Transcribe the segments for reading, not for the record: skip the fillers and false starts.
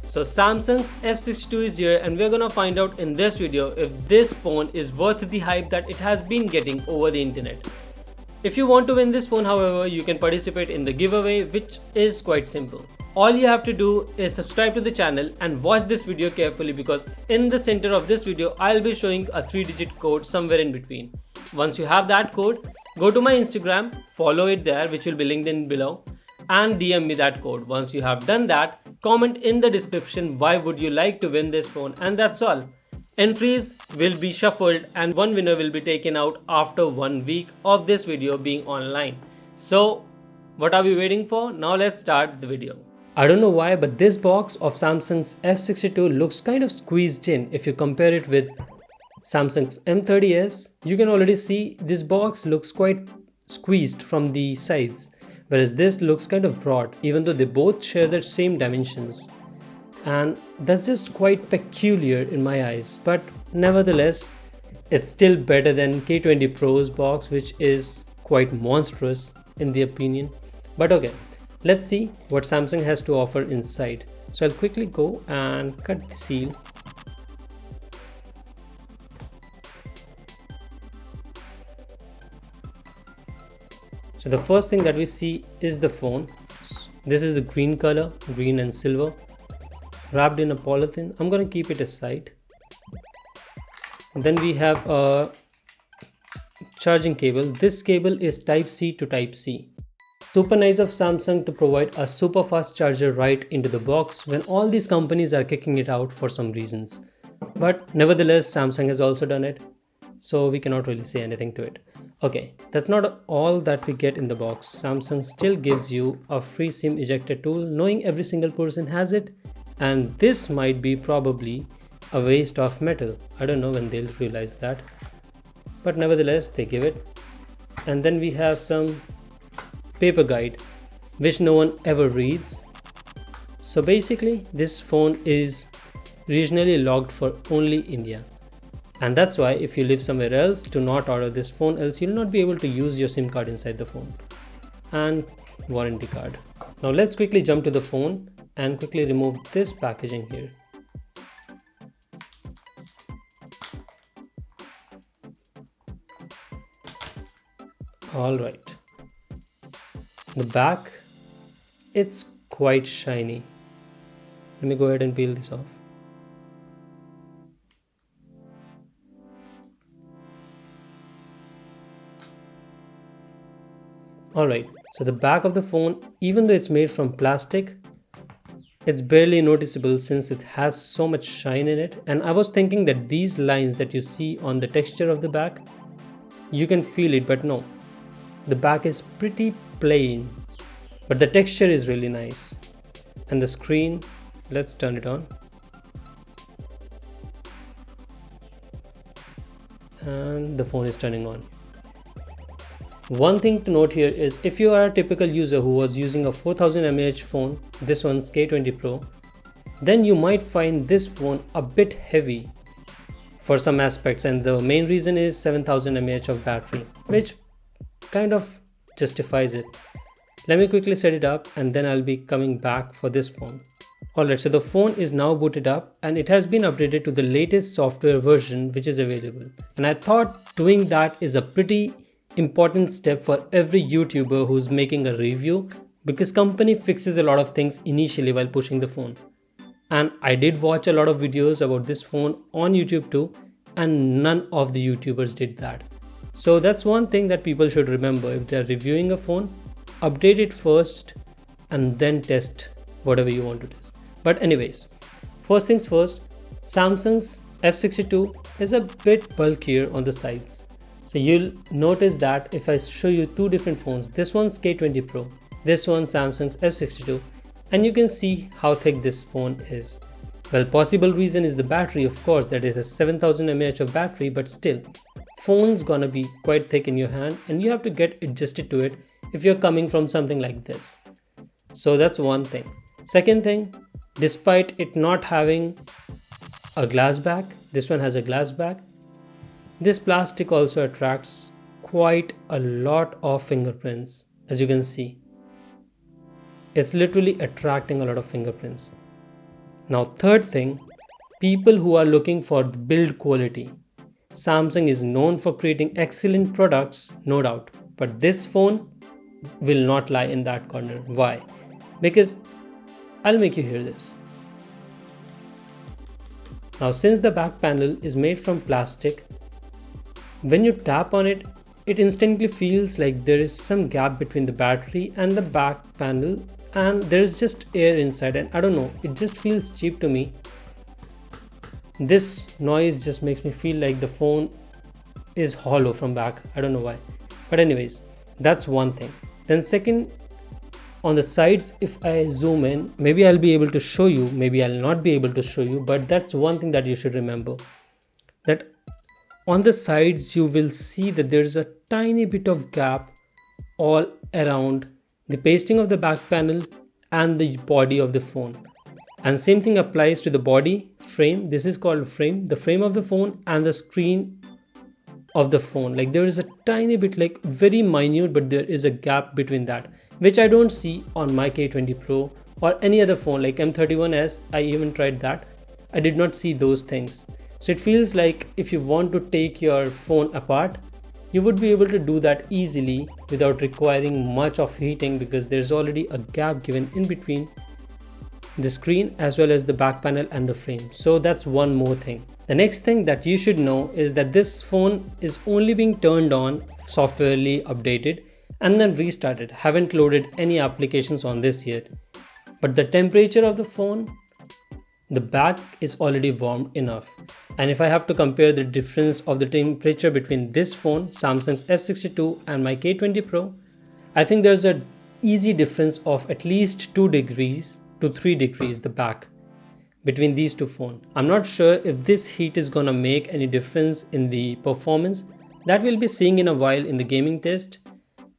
So Samsung's F62 is here and we're gonna find out in this video if this phone is worth the hype that it has been getting over the internet. If you want to win this phone, however, you can participate in the giveaway, which is quite simple. All you have to do is subscribe to the channel and watch this video carefully, because in the center of this video I'll be showing a 3-digit code somewhere in between. Once you have that code, go to my Instagram, follow it there, which will be linked in below, and DM me that code. Once you have done that, comment in the description why would you like to win this phone, and that's all. Entries will be shuffled and one winner will be taken out after 1 week of this video being online. So what are we waiting for? Now let's start the video. I don't know why, but this box of Samsung's F62 looks kind of squeezed in. If you compare it with Samsung's M30s, you can already see this box looks quite squeezed from the sides, whereas this looks kind of broad, even though they both share the same dimensions. And that's just quite peculiar in my eyes, but nevertheless it's still better than K20 Pro's box, which is quite monstrous in the opinion. But okay, let's see what Samsung has to offer inside. So I'll quickly go and cut the seal. So the first thing that we see is the phone. This is the green color, green and silver, wrapped in a polythene. I'm going to keep it aside. And then we have a charging cable. This cable is type C to type C. Super nice of Samsung to provide a super fast charger right into the box when all these companies are kicking it out for some reasons. But nevertheless, Samsung has also done it, so we cannot really say anything to it. Okay, that's not all that we get in the box. Samsung still gives you a free SIM ejector tool, knowing every single person has it, and this might be probably a waste of metal. I don't know when they'll realize that, but nevertheless they give it. And then we have some paper guide which no one ever reads. So basically this phone is regionally logged for only India, and that's why if you live somewhere else, do not order this phone, else you'll not be able to use your SIM card inside the phone. And warranty card. Now let's quickly jump to the phone and quickly remove this packaging here. Alright, the back, it's quite shiny. Let me go ahead and peel this off. Alright, so the back of the phone, even though it's made from plastic, it's barely noticeable since it has so much shine in it. And I was thinking that these lines that you see on the texture of the back, you can feel it, but no. The back is pretty plain, but the texture is really nice. And the screen, let's turn it on. And the phone is turning on. One thing to note here is, if you are a typical user who was using a 4000 mAh phone, this one's K20 Pro, then you might find this phone a bit heavy for some aspects, and the main reason is 7000 mAh of battery, which kind of justifies it. Let me quickly set it up and then I'll be coming back for this phone. Alright, so the phone is now booted up and it has been updated to the latest software version which is available. And I thought doing that is a pretty important step for every YouTuber who's making a review, because company fixes a lot of things initially while pushing the phone. And I did watch a lot of videos about this phone on YouTube too, and none of the YouTubers did that. So that's one thing that people should remember. If they're reviewing a phone, update it first and then test whatever you want to test. But anyways, first things first, Samsung's F62 is a bit bulkier on the sides. So you'll notice that if I show you two different phones, this one's K20 Pro, this one's Samsung's F62, and you can see how thick this phone is. Well, possible reason is the battery, of course, that it has 7000 mAh of battery, but still, phone's gonna be quite thick in your hand and you have to get adjusted to it if you're coming from something like this. So that's one thing. Second thing, despite it not having a glass back, this one has a glass back. This plastic also attracts quite a lot of fingerprints, as you can see. It's literally attracting a lot of fingerprints. Now third thing, people who are looking for the build quality. Samsung is known for creating excellent products, no doubt, but this phone will not lie in that corner. Why? Because I'll make you hear this. Now since the back panel is made from plastic, when you tap on it, it instantly feels like there is some gap between the battery and the back panel, and there is just air inside, and I don't know, it just feels cheap to me. This noise just makes me feel like the phone is hollow from back. I don't know why. But anyways, that's one thing. Then second, on the sides, if I zoom in, maybe I'll be able to show you, maybe I'll not be able to show you, but that's one thing that you should remember. That on the sides, you will see that there's a tiny bit of gap all around the pasting of the back panel and the body of the phone. And same thing applies to the body frame. This is called frame, the frame of the phone and the screen of the phone. Like there is a tiny bit, like very minute, but there is a gap between that, which I don't see on my K20 Pro or any other phone like M31s. I even tried that. I did not see those things. So it feels like if you want to take your phone apart, you would be able to do that easily without requiring much of heating, because there's already a gap given in between the screen as well as the back panel and the frame. So that's one more thing. The next thing that you should know is that this phone is only being turned on, softwarely updated, and then restarted. Haven't loaded any applications on this yet. But the temperature of the phone, the back is already warm enough. And if I have to compare the difference of the temperature between this phone, Samsung's F62, and my K20 Pro, I think there's an easy difference of at least 2 degrees to 3 degrees the back between these two phones. I'm not sure if this heat is gonna make any difference in the performance. That we'll be seeing in a while in the gaming test.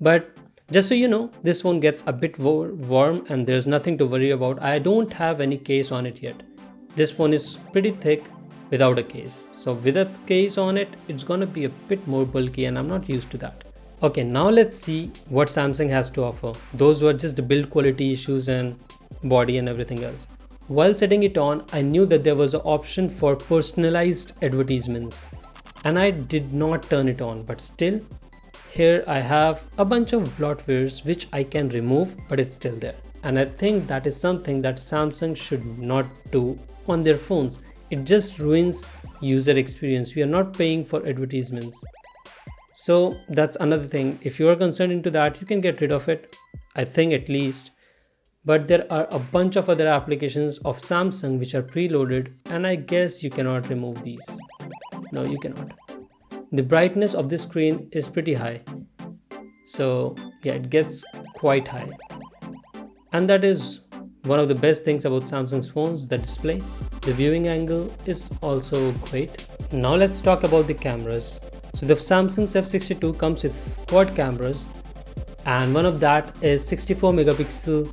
But just so you know, this phone gets a bit warm and there's nothing to worry about. I don't have any case on it yet. This phone is pretty thick without a case. So with a case on it, it's gonna be a bit more bulky and I'm not used to that. Okay, now let's see what Samsung has to offer. Those were just the build quality issues and body and everything else. While setting it on, I knew that there was an option for personalized advertisements and I did not turn it on, but still here I have a bunch of bloatwares which I can remove, but it's still there. And I think that is something that Samsung should not do on their phones. It just ruins user experience. We are not paying for advertisements. So that's another thing. If you are concerned into that, you can get rid of it, I think at least. But there are a bunch of other applications of Samsung which are preloaded, and I guess you cannot remove these. No, you cannot. The brightness of this screen is pretty high. So yeah, it gets quite high. And that is one of the best things about Samsung's phones, the display. The viewing angle is also great. Now let's talk about the cameras. So the Samsung's F62 comes with quad cameras, and one of that is 64 megapixel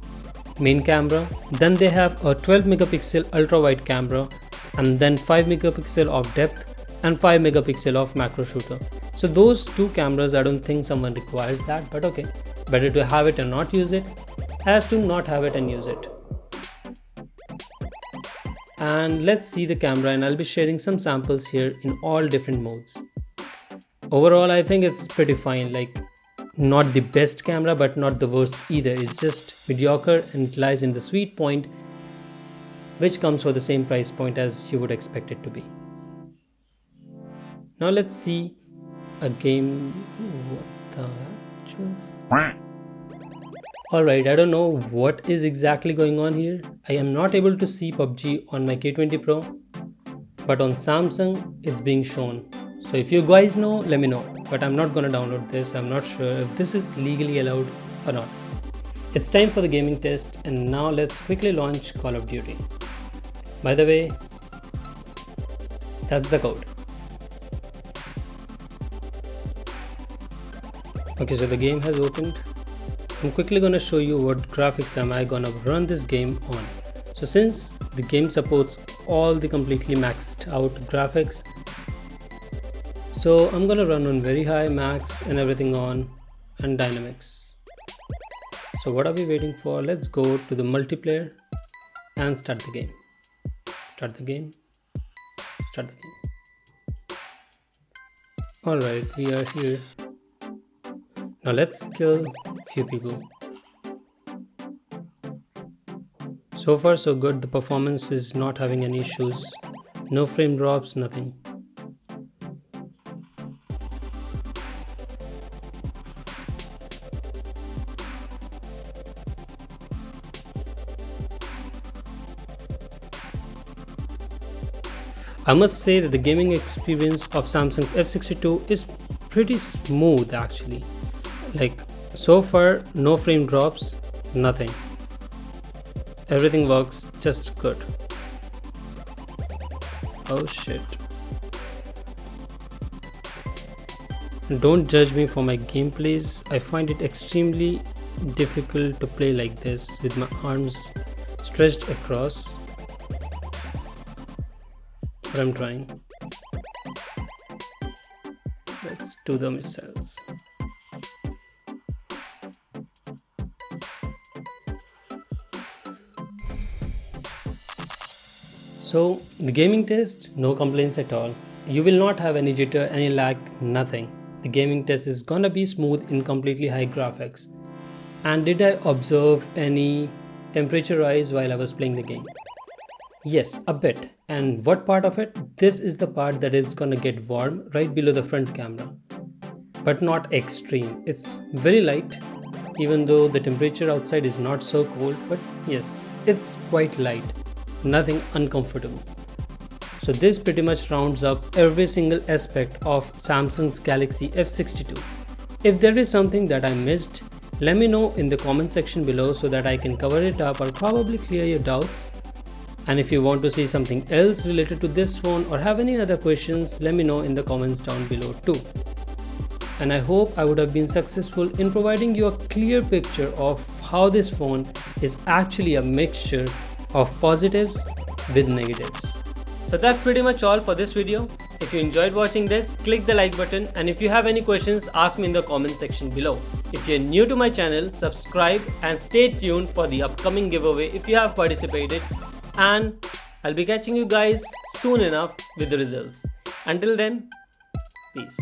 main camera. Then they have a 12 megapixel ultra wide camera, and then 5 megapixel of depth and 5 megapixel of macro shooter. So those two cameras, I don't think someone requires that, but okay, better to have it and not use it as to not have it and use it. And let's see the camera, and I'll be sharing some samples here in all different modes. Overall, I think it's pretty fine, like not the best camera but not the worst either. It's just mediocre and it lies in the sweet point, which comes for the same price point as you would expect it to be. Now let's see a game. Alright, I don't know what is exactly going on here. I am not able to see PUBG on my K20 Pro, but on Samsung it's being shown. So if you guys know, let me know. But I'm not gonna download this. I'm not sure if this is legally allowed or not. It's time for the gaming test, and now let's quickly launch Call of Duty. By the way, that's the code. Okay, so the game has opened. I'm quickly gonna show you what graphics am I gonna run this game on. So since the game supports all the completely maxed out graphics, so I'm gonna run on very high, max, and everything on, and dynamics. So what are we waiting for? Let's go to the multiplayer and start the game. Start the game. Start the game. Alright, we are here. Now let's kill few people. So far so good, the performance is not having any issues. No frame drops, nothing. I must say that the gaming experience of Samsung's F62 is pretty smooth actually. Like so far, no frame drops, nothing. Everything works just good. Oh shit. Don't judge me for my gameplays. I find it extremely difficult to play like this with my arms stretched across. But I'm trying. Let's do the missiles. So the gaming test, no complaints at all. You will not have any jitter, any lag, nothing. The gaming test is gonna be smooth in completely high graphics. And did I observe any temperature rise while I was playing the game? Yes, a bit. And what part of it? This is the part that is gonna get warm right below the front camera. But not extreme. It's very light, even though the temperature outside is not so cold, but yes, it's quite light. Nothing uncomfortable. So this pretty much rounds up every single aspect of Samsung's Galaxy F62. If there is something that I missed, let me know in the comment section below so that I can cover it up or probably clear your doubts. And if you want to see something else related to this phone or have any other questions, let me know in the comments down below too. And I hope I would have been successful in providing you a clear picture of how this phone is actually a mixture of positives with negatives. So that's pretty much all for this video. If you enjoyed watching this, click the like button, and if you have any questions, ask me in the comment section below. If you're new to my channel, subscribe and stay tuned for the upcoming giveaway if you have participated, and I'll be catching you guys soon enough with the results. Until then, peace.